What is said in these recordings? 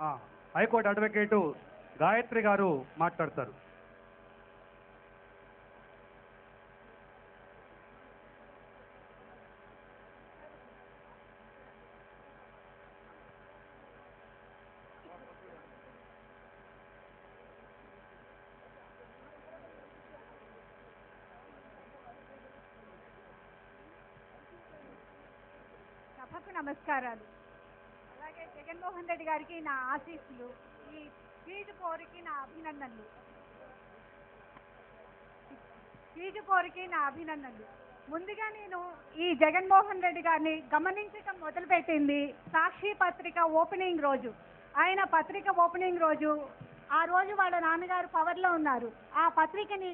High court advocate Gayatri గారు మాట్లాడతారు. సభకు నమస్కారాలు. అలాగే జగన్మోహన్ రెడ్డి గారికి నా ఆశీస్సులు, ఈ ఫీజు కోరికి నా అభినందనలు. ముందుగా నేను ఈ జగన్మోహన్ రెడ్డి గారిని గమనించడం మొదలుపెట్టింది సాక్షి పత్రిక ఓపెనింగ్ రోజు. ఆయన పత్రిక ఓపెనింగ్ రోజు, ఆ రోజు వాళ్ళ నాన్నగారు పవర్లో ఉన్నారు. ఆ పత్రికని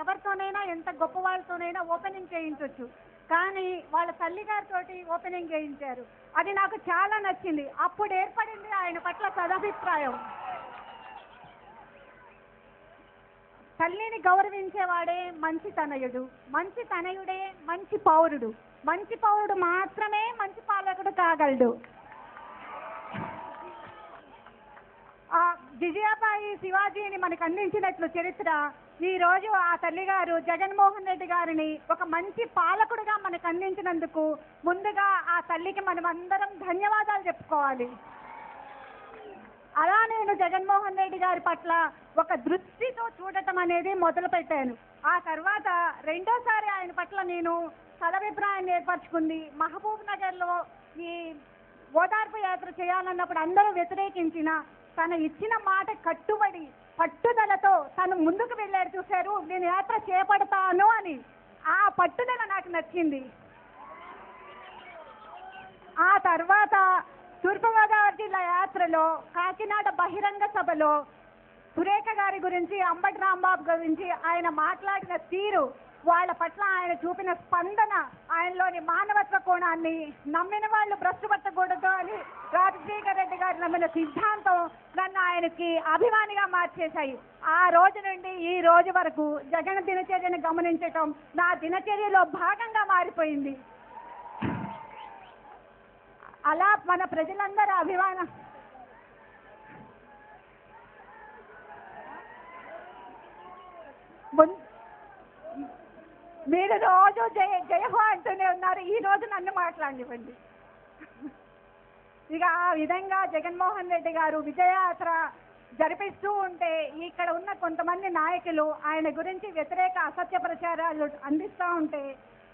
ఎవరితోనైనా ఎంత గొప్ప వాళ్ళతోనైనా ఓపెనింగ్ చేయించవచ్చు, కానీ వాళ్ళ తల్లిగారితో ఓపెనింగ్ చేయించారు. అది నాకు చాలా నచ్చింది. అప్పుడు ఏర్పడింది ఆయన పట్ల సదభిప్రాయం. తల్లిని గౌరవించేవాడే మంచి తనయుడు, మంచి తనయుడే మంచి పౌరుడు, మంచి పౌరుడు మాత్రమే మంచి పాలకుడు కాగలడు. విజయాబాయి శివాజీని మనకు అందించినట్లు చరిత్ర ఈ రోజు ఆ తల్లిగారు జగన్మోహన్ రెడ్డి గారిని ఒక మంచి పాలకుడుగా మనకు అందించినందుకు ముందుగా ఆ తల్లికి మనం అందరం ధన్యవాదాలు చెప్పుకోవాలి. అలా నేను జగన్మోహన్ రెడ్డి గారి పట్ల ఒక దృష్టితో చూడటం అనేది మొదలు పెట్టాను. ఆ తర్వాత రెండోసారి ఆయన పట్ల నేను సదభిప్రాయాన్ని ఏర్పరచుకుంది. మహబూబ్ నగర్లో ఈ ఓదార్పు యాత్ర చేయాలన్నప్పుడు అందరూ వ్యతిరేకించిన తను ఇచ్చిన మాట కట్టుబడి పట్టుదలతో తను ముందుకు వెళ్ళారు. చూశారు, నేను యాత్ర చేపడతాను అని. ఆ పట్టుదల నాకు నచ్చింది. ఆ తర్వాత తూర్పుగోదావరి జిల్లా యాత్రలో కాకినాడ బహిరంగ సభలో సురేఖ గారి గురించి, అంబటి రాంబాబు గురించి ఆయన మాట్లాడిన తీరు, వాళ్ళ పట్ల ఆయన చూపిన స్పందన, ఆయనలోని మానవత్వ కోణాన్ని, నమ్మిన వాళ్ళు భ్రష్టు పట్టకూడదు అని రాజశేఖర రెడ్డి గారు నమ్మిన సిద్ధాంతం నన్ను ఆయనకి అభిమానిగా మార్చేశాయి. ఆ రోజు నుండి ఈ రోజు వరకు జగన్ దినచర్యను గమనించటం నా దినచర్యలో భాగంగా మారిపోయింది. అలా మన ప్రజలందరూ అభిమానం మీరు రోజు జయహో అంటూనే ఉన్నారు. ఈ రోజు నన్ను మాట్లాడివ్వండి. ఇక ఆ విధంగా జగన్మోహన్ రెడ్డి గారు విజయయాత్ర జరిపిస్తూ ఉంటే ఇక్కడ ఉన్న కొంతమంది నాయకులు ఆయన గురించి వ్యతిరేక అసత్య ప్రచారాలు అందిస్తూ ఉంటే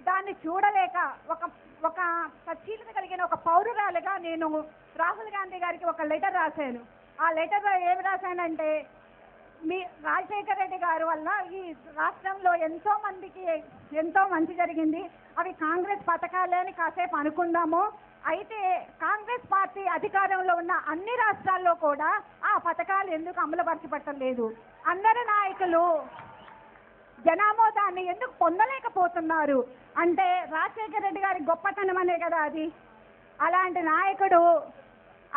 దాన్ని చూడలేక ఒక సచ్చీలత కలిగిన ఒక పౌరురాలుగా నేను రాహుల్ గాంధీ గారికి ఒక లెటర్ రాశాను. ఆ లెటర్లో ఏమి రాశానంటే, మీ రాజశేఖర రెడ్డి గారి వల్ల ఈ రాష్ట్రంలో ఎంతో మందికి ఎంతో మంచి జరిగింది. అవి కాంగ్రెస్ పథకాలే అని కాసేపు అనుకుందాము. అయితే కాంగ్రెస్ పార్టీ అధికారంలో ఉన్న అన్ని రాష్ట్రాల్లో కూడా ఆ పథకాలు ఎందుకు అమలుపరచబట్టలేదు? అందరు నాయకులు జనామోదాన్ని ఎందుకు పొందలేకపోతున్నారు అంటే రాజశేఖర రెడ్డి గారి గొప్పతనం అనే కదా అది.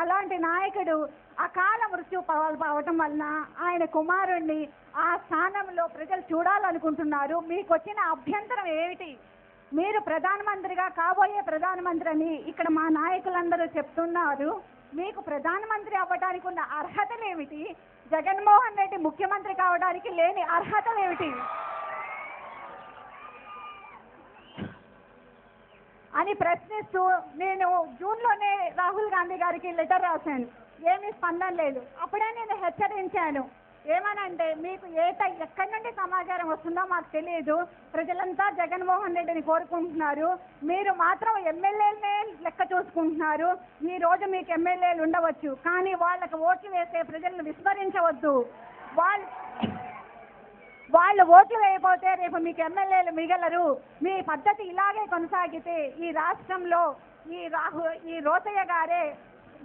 అలాంటి నాయకుడు అకాల మృత్యు అవటం వలన ఆయన కుమారుణ్ణి ఆ స్థానంలో ప్రజలు చూడాలనుకుంటున్నారు. మీకు వచ్చిన అభ్యంతరం ఏమిటి? మీరు ప్రధానమంత్రిగా కాబోయే ప్రధానమంత్రి అని ఇక్కడ మా నాయకులందరూ చెప్తున్నారు. మీకు ప్రధానమంత్రి అవ్వడానికి ఉన్న అర్హతలు ఏమిటి? జగన్మోహన్ రెడ్డి ముఖ్యమంత్రి కావడానికి లేని అర్హతలు ఏమిటి అని ప్రశ్నిస్తూ నేను జూన్లోనే రాహుల్ గాంధీ గారికి లెటర్ రాశాను. ఏమీ స్పందన లేదు. అప్పుడే నేను హెచ్చరించాను. ఏమనంటే, మీకు ఎక్కడి నుండి సమాచారం వస్తుందో మాకు తెలియదు. ప్రజలంతా జగన్మోహన్ రెడ్డిని కోరుకుంటున్నారు. మీరు మాత్రం ఎమ్మెల్యేలనే లెక్క చూసుకుంటున్నారు. ఈ రోజు మీకు ఎమ్మెల్యేలు ఉండవచ్చు, కానీ వాళ్ళకు ఓట్లు వేసే ప్రజలను విస్మరించవద్దు. వాళ్ళు ఓట్లు వేయకపోతే రేపు మీకు ఎమ్మెల్యేలు మిగలరు. మీ పద్ధతి ఇలాగే కొనసాగితే ఈ రాష్ట్రంలో ఈ రోసయ్య గారే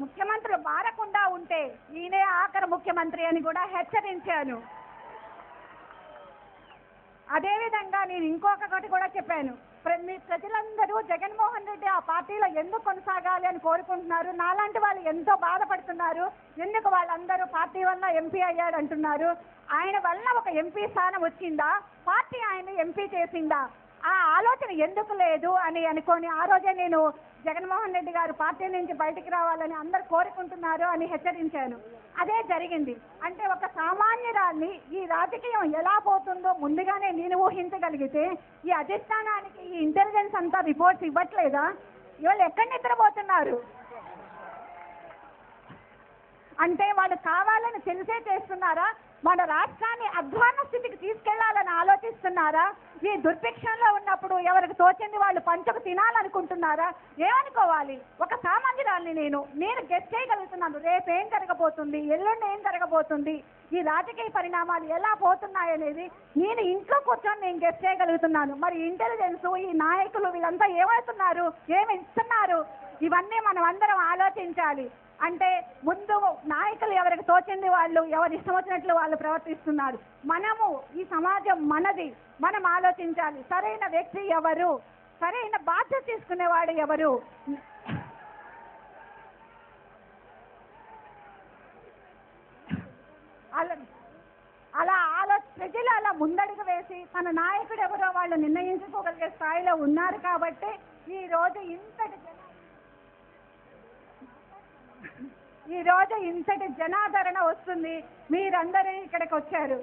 ముఖ్యమంత్రులు మారకుండా ఉంటే ఈయనే ఆఖరి ముఖ్యమంత్రి అని కూడా హెచ్చరించాను. అదేవిధంగా నేను ఇంకొకటి కూడా చెప్పాను. మీ ప్రజలందరూ జగన్మోహన్ రెడ్డి ఆ పార్టీలో ఎందుకు కొనసాగాలి అని కోరుకుంటున్నారు? నాలాంటి వాళ్ళు ఎంతో బాధపడుతున్నారు. ఎందుకు వాళ్ళందరూ పార్టీ వల్ల ఎంపీ అయ్యాడు అంటున్నారు? ఆయన వల్ల ఒక ఎంపీ స్థానం వచ్చిందా? పార్టీ ఆయన ఎంపీ చేసిందా? ఆ ఆలోచన ఎందుకు లేదు అని అనుకొని ఆ రోజే నేను జగన్మోహన్ రెడ్డి గారు పార్టీ నుంచి బయటికి రావాలని అందరు కోరుకుంటున్నారు అని హెచ్చరించాను. అదే జరిగింది. అంటే ఒక సామాన్యురాల్ని ఈ రాజకీయం ఎలా పోతుందో ముందుగానే నేను ఊహించగలిగితే ఈ అధిష్టానానికి ఈ ఇంటెలిజెన్స్ అంతా రిపోర్ట్స్ ఇవ్వట్లేదా? ఇవాళ ఎక్కడ నిద్రపోతున్నారు? అంటే వాళ్ళు కావాలని తెలిసే చేస్తున్నారా? మన రాష్ట్రాన్ని అధ్వాన స్థితికి తీసుకెళ్లాలని ఆలోచిస్తున్నారా? ఈ దుర్భిక్షంలో ఉన్నప్పుడు ఎవరికి తోచింది వాళ్ళు పంచకు తినాలనుకుంటున్నారా? ఏమనుకోవాలి? ఒక సామాన్యురాల్ని నేను గెస్ట్ చేయగలుగుతున్నాను. రేపేం జరగబోతుంది, ఎల్లుండి ఏం జరగబోతుంది, ఈ రాజకీయ పరిణామాలు ఎలా పోతున్నాయనేది నేను ఇంట్లో కూర్చొని నేను గెస్ట్ చేయగలుగుతున్నాను. మరి ఇంటెలిజెన్స్, ఈ నాయకులు వీళ్ళంతా ఏమవుతున్నారు, ఏమి ఇస్తున్నారు? ఇవన్నీ మనం అందరం ఆలోచించాలి. అంటే ముందు నాయకులు ఎవరికి తోచింది వాళ్ళు, ఎవరు ఇష్టం వచ్చినట్లు వాళ్ళు ప్రవర్తిస్తున్నారు. మనము ఈ సమాజం మనది, మనం ఆలోచించాలి. సరైన వ్యక్తి ఎవరు, సరైన బాధ్యత తీసుకునేవాడు ఎవరు? ప్రజలు అలా ముందడుగు వేసి తన నాయకుడు ఎవరో వాళ్ళు నిర్ణయించుకోగలిగే స్థాయిలో ఉన్నారు కాబట్టి ఈ రోజు ఇంతటి జనాదరణ వస్తుంది. మీరందరూ ఇక్కడికి వచ్చారు.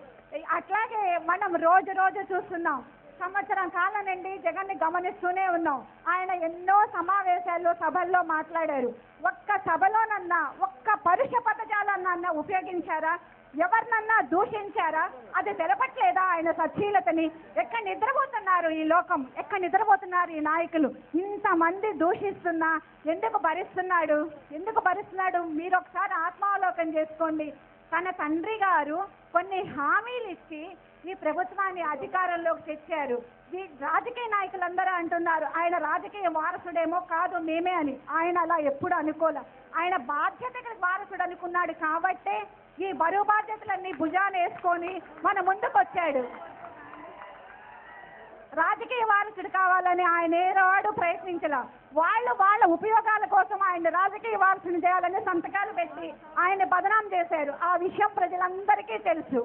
అట్లాగే మనం రోజు చూస్తున్నాం. సంవత్సరం కాలం నుండి జగన్ని గమనిస్తూనే ఉన్నాం. ఆయన ఎన్నో సమావేశాల్లో, సభల్లో మాట్లాడారు. ఒక్క సభలోనన్నా ఒక్క పరుష పదజాలన్నా ఉపయోగించారా? ఎవరినన్నా దూషించారా? అది తెలపట్లేదా ఆయన సచ్చీలతని? ఎక్కడ నిద్రపోతున్నారు ఈ లోకం, ఎక్కడ నిద్రపోతున్నారు ఈ నాయకులు? ఇంతమంది దూషిస్తున్నా ఎందుకు భరిస్తున్నాడు? మీరు ఒకసారి ఆత్మావలోకం చేసుకోండి. తన తండ్రి గారు కొన్ని హామీలు ఇచ్చి ఈ ప్రభుత్వాన్ని అధికారంలోకి తెచ్చారు. ఈ రాజకీయ నాయకులందరూ అంటున్నారు ఆయన రాజకీయ వారసుడేమో, కాదు మేమే అని. ఆయన అలా ఎప్పుడు అనుకోలే. ఆయన బాధ్యతకి వారసుడు అనుకున్నాడు కాబట్టే ఈ బరువు బాధ్యతలన్నీ భుజాన వేసుకొని మన ముందుకు వచ్చాడు. రాజకీయ వారసుడు కావాలని ఆయన ఏనాడు ప్రయత్నించలా. వాళ్ళ ఉపయోగాల కోసం ఆయన రాజకీయ వారసుని చేయాలని సంతకాలు పెట్టి ఆయన బదనాం చేశారు. ఆ విషయం ప్రజలందరికీ తెలుసు.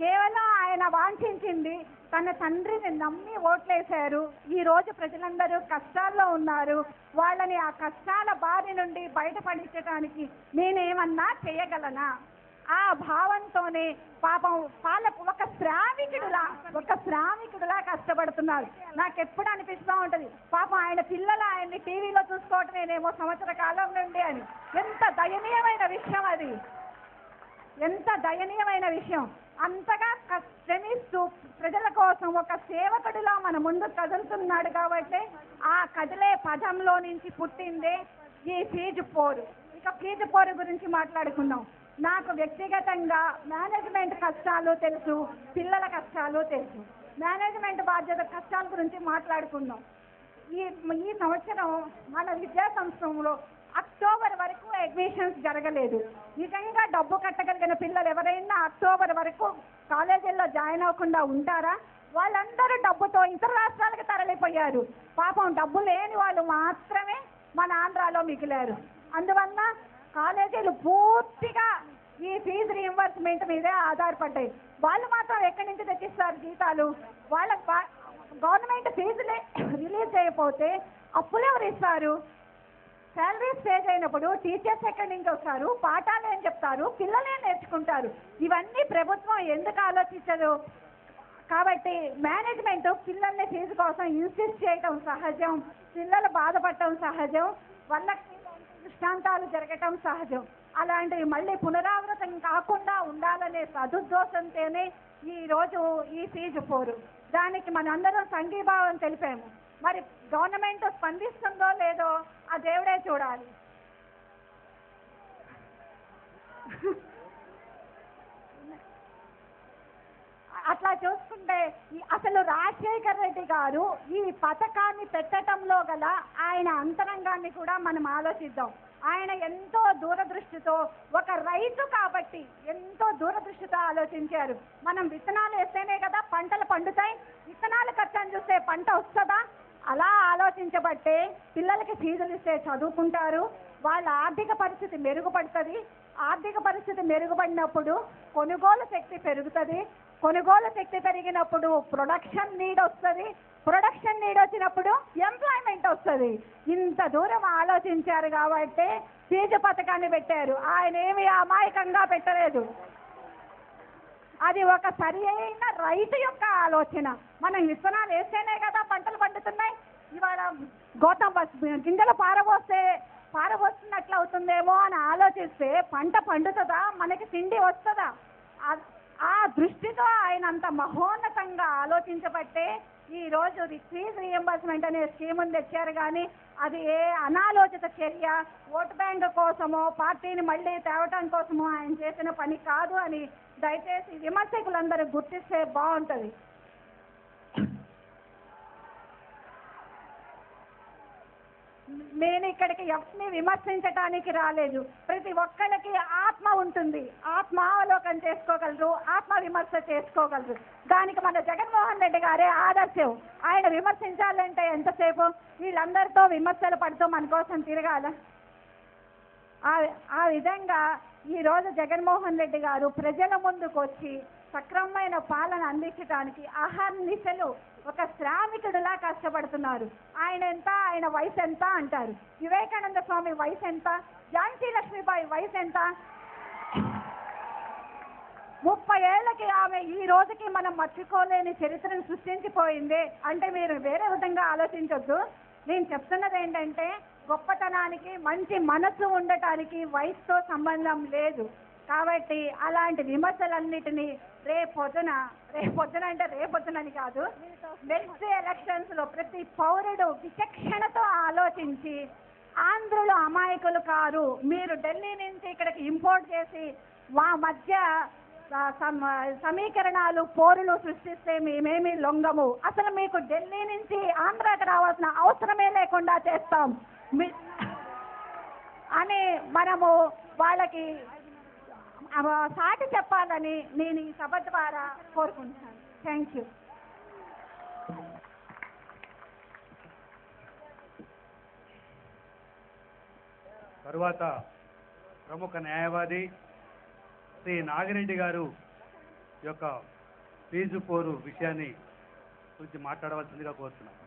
కేవలం ఆయన వాంఛించింది తన తండ్రిని నమ్మి ఓట్లేశారు. ఈ రోజు ప్రజలందరూ కష్టాల్లో ఉన్నారు. వాళ్ళని ఆ కష్టాల బారి నుండి బయటపడించడానికి నేనేమన్నా చేయగలనా? ఆ భావంతోనే పాపం ఒక శ్రామికుడులా కష్టపడుతున్నారు. నాకు ఎప్పుడు అనిపిస్తూ ఉంటది, పాపం ఆయన పిల్లలు ఆయన్ని టీవీలో చూసుకోవటమేనేమో సంవత్సర కాలం నుండి అని. ఎంత దయనీయమైన విషయం అది, ఎంత దయనీయమైన విషయం. అంతగా శ్రమిస్తూ ప్రజల కోసం ఒక సేవకుడిలా మన ముందు కదులుతున్నాడు కాబట్టి ఆ కదిలే పదంలో నుంచి పుట్టిందే ఈ ఫీజు పోరు. ఇక ఫీజు పోరు గురించి మాట్లాడుకుందాం. నాకు వ్యక్తిగతంగా మేనేజ్మెంట్ కష్టాలు తెలుసు, పిల్లల కష్టాలు తెలుసు. మేనేజ్మెంట్ బాధ్యత కష్టాల గురించి మాట్లాడుకుందాం. ఈ సంవత్సరం మన విద్యా సంస్థలో అక్టోబర్ వరకు అడ్మిషన్స్ జరగలేదు. నిజంగా డబ్బు కట్టగలిగిన పిల్లలు ఎవరైనా అక్టోబర్ వరకు కాలేజీల్లో జాయిన్ అవ్వకుండా ఉంటారా? వాళ్ళందరూ డబ్బుతో ఇతర రాష్ట్రాలకు తరలిపోయారు. పాపం డబ్బు లేని వాళ్ళు మాత్రమే మన ఆంధ్రాలో మిగిలారు. అందువల్ల కాలేజీలు పూర్తిగా ఈ ఫీజు రీయింబర్స్మెంట్ మీదే ఆధారపడ్డాయి. వాళ్ళు మాత్రం ఎక్కడి నుంచి తెచ్చిస్తారు జీతాలు? వాళ్ళ గవర్నమెంట్ ఫీజులే రిలీజ్ చేయకపోతే అప్పులు ఎవరు ఇస్తారు? శాలరీస్ స్టేజ్ అయినప్పుడు టీచర్స్ ఎక్కడి నుంచి వస్తారు? పాఠాలు ఏం చెప్తారు? పిల్లలే నేర్చుకుంటారు. ఇవన్నీ ప్రభుత్వం ఎందుకు ఆలోచించదు? కాబట్టి మేనేజ్మెంట్ పిల్లల్ని ఫీజు కోసం ఇన్సిస్ట్ చేయటం సహజం, పిల్లలు బాధపడటం సహజం, వాళ్ళకి దృష్టాంతాలు జరగటం సహజం. అలాంటివి మళ్ళీ పునరావృతం కాకుండా ఉండాలనే సదుద్దేశంతోనే ఈరోజు ఈ ఫీజు పోరు. దానికి మనందరం సంఘీభావం తెలిపాము. మరి గవర్నమెంట్ స్పందిస్తుందో లేదో ఆ దేవుడే చూడాలి. అట్లా చూసుకుంటే అసలు రాజశేఖర్ రెడ్డి గారు ఈ పథకాన్ని పెట్టడంలో గల ఆయన అంతరంగాన్ని కూడా మనం ఆలోచిద్దాం. ఆయన ఎంతో దూరదృష్టితో, ఒక రైతు కాబట్టి ఎంతో దూరదృష్టితో ఆలోచించారు. మనం విత్తనాలు వేస్తేనే కదా పంటలు పండుతాయి. విత్తనాలు ఖర్చని చూస్తే పంట వస్తుందా? అలా ఆలోచించబట్టే పిల్లలకి ఫీజులు ఇస్తే చదువుకుంటారు, వాళ్ళ ఆర్థిక పరిస్థితి మెరుగుపడుతుంది. ఆర్థిక పరిస్థితి మెరుగుపడినప్పుడు కొనుగోలు శక్తి పెరుగుతుంది. కొనుగోలు శక్తి పెరిగినప్పుడు ప్రొడక్షన్ నీడ్ వస్తుంది, ప్రొడక్షన్ నీడ్ వచ్చినప్పుడు ఎంప్లాయ్మెంట్ వస్తుంది. ఇంత దూరం ఆలోచించారు కాబట్టి ఫీజు పథకాన్ని పెట్టారు. ఆయన ఏమి అమాయకంగా పెట్టలేదు. అది ఒక సరి అయిన రైతు యొక్క ఆలోచన. మనం విత్తనాలు వేస్తేనే కదా పంటలు పండుతున్నాయి. ఇవాళ గింజలు పారబోస్తున్నట్లు అవుతుందేమో అని ఆలోచిస్తే పంట పండుతుందా, మనకి తిండి వస్తుందా? ఆ దృష్టితో ఆయన అంత మహోన్నతంగా ఆలోచించబట్టే ఈరోజు ఫీజు రీఎంబర్స్మెంట్ అనే స్కీముని తెచ్చారు. కానీ అది ఏ అనాలోచిత చర్య, ఓటు బ్యాంక్ కోసమో పార్టీని మళ్ళీ తేవటం కోసమో ఆయన చేసిన పని కాదు అని దయచేసి విమర్శకులందరూ గుర్తిస్తే బాగుంటుంది. నేను ఇక్కడికి ఎవరిని విమర్శించడానికి రాలేదు. ప్రతి ఒక్కరికి ఆత్మ ఉంటుంది, ఆత్మావలోకం చేసుకోగలరు, ఆత్మ విమర్శ చేసుకోగలరు. దానికి మన జగన్మోహన్ రెడ్డి గారే ఆదర్శం. ఆయన విమర్శించాలంటే ఎంతసేపు వీళ్ళందరితో విమర్శలు పడుతూ మన కోసం తిరగాల? ఆ విధంగా ఈరోజు జగన్మోహన్ రెడ్డి గారు ప్రజల ముందుకు వచ్చి సక్రమమైన పాలన అందించడానికి అహర్నిశలు ఒక శ్రామికుడిలా కష్టపడుతున్నారు. ఆయన ఎంత, ఆయన వయసు ఎంత అంటారు. వివేకానంద స్వామి వయసు ఎంత, ఝాన్సీ లక్ష్మీబాయి వయసు ఎంత? 30 ఏళ్లకి ఆమె ఈ రోజుకి మనం మర్చిపోలేని చరిత్రను సృష్టించిపోయింది అంటే మీరు వేరే విధంగా ఆలోచించొద్దు. నేను చెప్తున్నది ఏంటంటే గొప్పతనానికి, మంచి మనసు ఉండటానికి వయసుతో సంబంధం లేదు. కాబట్టి అలాంటి విమర్శలన్నిటినీ రేపొద్దున అంటే రేపొద్దునని కాదు, నెక్స్ట్ ఎలక్షన్స్ లో ప్రతి పౌరుడు విచక్షణతో ఆలోచించి ఆంధ్రులు అమాయకులు కారు, మీరు ఢిల్లీ నుంచి ఇక్కడికి ఇంపోర్ట్ చేసి మా మధ్య సమీకరణాలు, పోరులు సృష్టిస్తే మేమేమి లొంగము, అసలు మీకు ఢిల్లీ నుంచి ఆంధ్రాకి రావాల్సిన అవసరమే లేకుండా చేస్తాం అని మనము వాళ్ళకి సాటి చెప్పాలని నేను ఈ సభ ద్వారా కోరుకుంటున్నాను. Thank you. తరువాత ప్రముఖ న్యాయవాది శ్రీ నాగిరెడ్డి గారు యొక్క ఫీజు పోరు విషయాన్ని గురించి మాట్లాడవలసిందిగా కోరుతున్నాం.